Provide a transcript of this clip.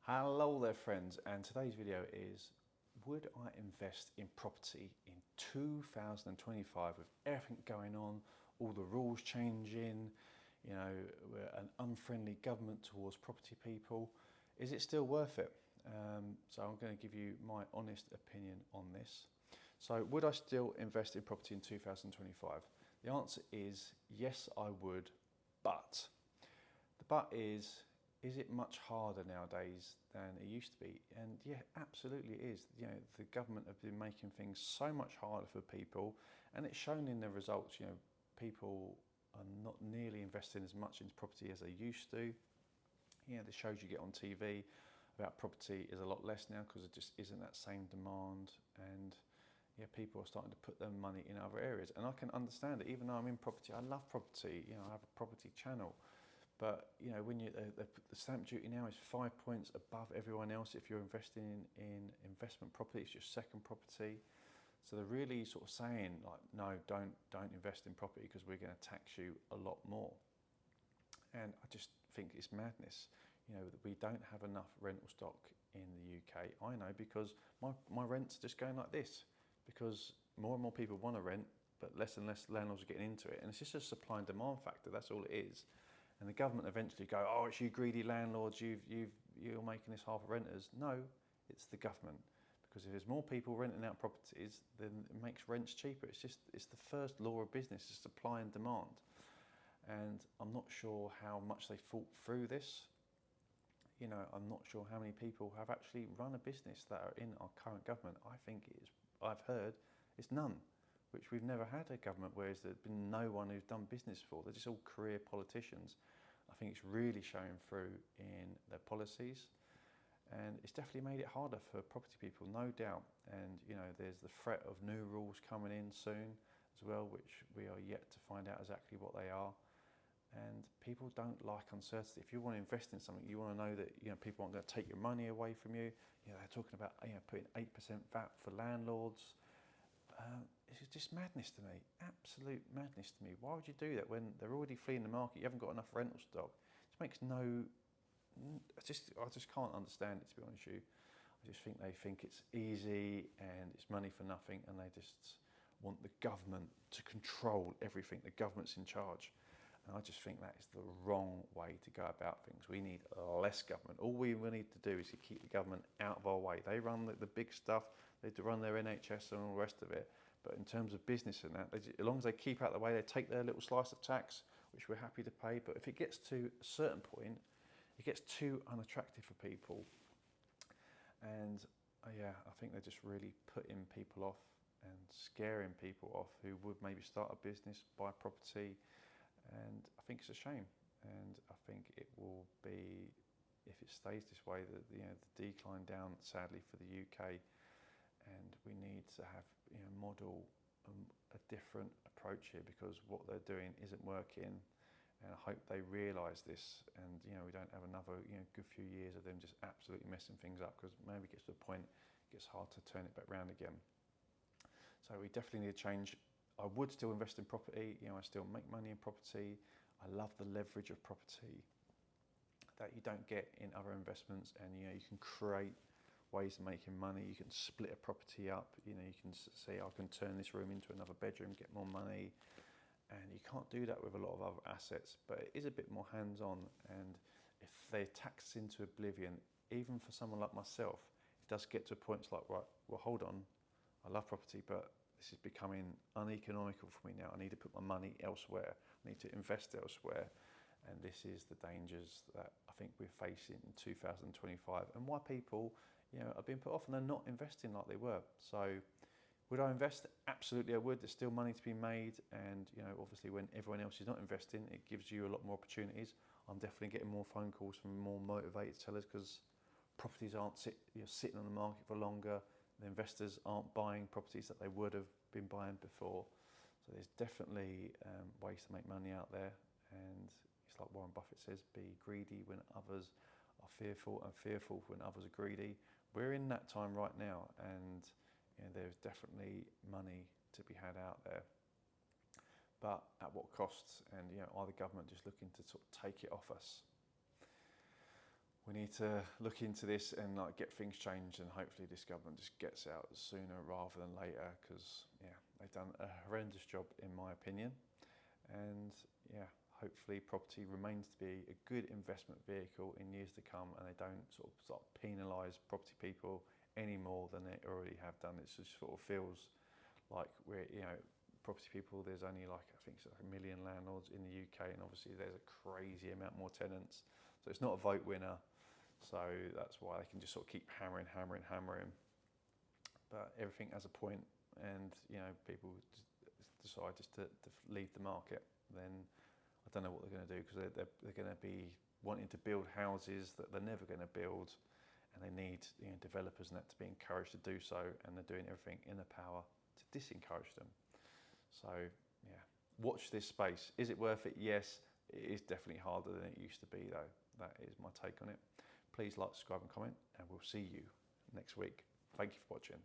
Hello there friends, and today's video is would I invest in property in 2025 with everything going on, all the rules changing, we're an unfriendly government towards property people. Is it still worth it? So I'm going to give you my honest opinion on this. So would I still invest in property in 2025? The answer is yes, I would, but the but is it much harder nowadays than it used to be? And yeah, absolutely it is. The government have been making things so much harder for people, and it's shown in the results. People are not nearly investing as much into property as they used to. The shows you get on TV about property is a lot less now because there just isn't that same demand, and people are starting to put their money in other areas. And I can understand it, even though I'm in property. I love property. I have a property channel. But when the stamp duty now is 5 points above everyone else. If you're investing in investment property, it's your second property. So they're really sort of saying like, no, don't invest in property because we're going to tax you a lot more. And I just think it's madness. That we don't have enough rental stock in the UK. I know because my rents are just going like this because more and more people want to rent, but less and less landlords are getting into it. And it's just a supply and demand factor. That's all it is. And the government eventually go, oh, it's you greedy landlords, you're making this hard for renters. No, it's the government. Because if there's more people renting out properties, then it makes rents cheaper. It's the first law of business, is supply and demand. And I'm not sure how much they thought through this. I'm not sure how many people have actually run a business that are in our current government. I've heard it's none, which we've never had a government where there's been no one who's done business before. They're just all career politicians. I think it's really showing through in their policies, and it's definitely made it harder for property people, no doubt. And there's the threat of new rules coming in soon as well, which we are yet to find out exactly what they are. And people don't like uncertainty. If you want to invest in something, you want to know that people aren't going to take your money away from you. They're talking about putting 8% VAT for landlords. It's just madness to me, absolute madness to me. Why would you do that when they're already fleeing the market? You haven't got enough rental stock. It makes no. I just can't understand it, to be honest with you. I just think they think it's easy and it's money for nothing, and they just want the government to control everything. The government's in charge, and I just think that is the wrong way to go about things. We need less government. All we need to do is to keep the government out of our way. They run the big stuff. They run their NHS and all the rest of it. But in terms of business and that, as long as they keep out of the way, they take their little slice of tax, which we're happy to pay. But if it gets to a certain point, it gets too unattractive for people. And I think they're just really putting people off and scaring people off who would maybe start a business, buy property. And I think it's a shame. And I think it will be, if it stays this way, the decline down, sadly, for the UK. And we need to have model a different approach here, because what they're doing isn't working, and I hope they realise this, and we don't have another good few years of them just absolutely messing things up, because maybe it gets to a point it gets hard to turn it back round again. So we definitely need to change. I would still invest in property. I still make money in property. I love the leverage of property that you don't get in other investments, and you can create ways of making money. You can split a property up. You can say, I can turn this room into another bedroom, get more money. And you can't do that with a lot of other assets, but it is a bit more hands-on. And if they tax us into oblivion, even for someone like myself, it does get to a point, it's like, right, well, hold on, I love property, but this is becoming uneconomical for me now. I need to put my money elsewhere. I need to invest elsewhere. And this is the dangers that I think we're facing in 2025, and why people are being put off and they're not investing like they were. So would I invest? Absolutely I would. There's still money to be made, and obviously when everyone else is not investing, it gives you a lot more opportunities. I'm definitely getting more phone calls from more motivated sellers because properties aren't sitting on the market for longer. The investors aren't buying properties that they would have been buying before. So there's definitely ways to make money out there, and it's like Warren Buffett says, be greedy when others are fearful, and fearful when others are greedy. We're in that time right now, and there's definitely money to be had out there. But at what costs? And are the government just looking to sort of take it off us? we need to look into this and like get things changed, and hopefully this government just gets out sooner rather than later, because yeah, they've done a horrendous job in my opinion. And yeah, hopefully property remains to be a good investment vehicle in years to come, and they don't sort of start penalise property people any more than they already have done. It just sort of feels like we're, you know, property people, there's only like, I think it's like 1 million landlords in the UK, and obviously there's a crazy amount more tenants. So it's not a vote winner. So that's why they can just sort of keep hammering. But everything has a point, and you know, people decide just to leave the market, then I don't know what they're going to do, because they're going to be wanting to build houses that they're never going to build, and they need, you know, developers and that to be encouraged to do so, and they're doing everything in their power to disencourage them. So yeah, watch this space. Is it worth it? Yes, it is definitely harder than it used to be though. That is my take on it. Please like, subscribe and comment, and we'll see you next week. Thank you for watching.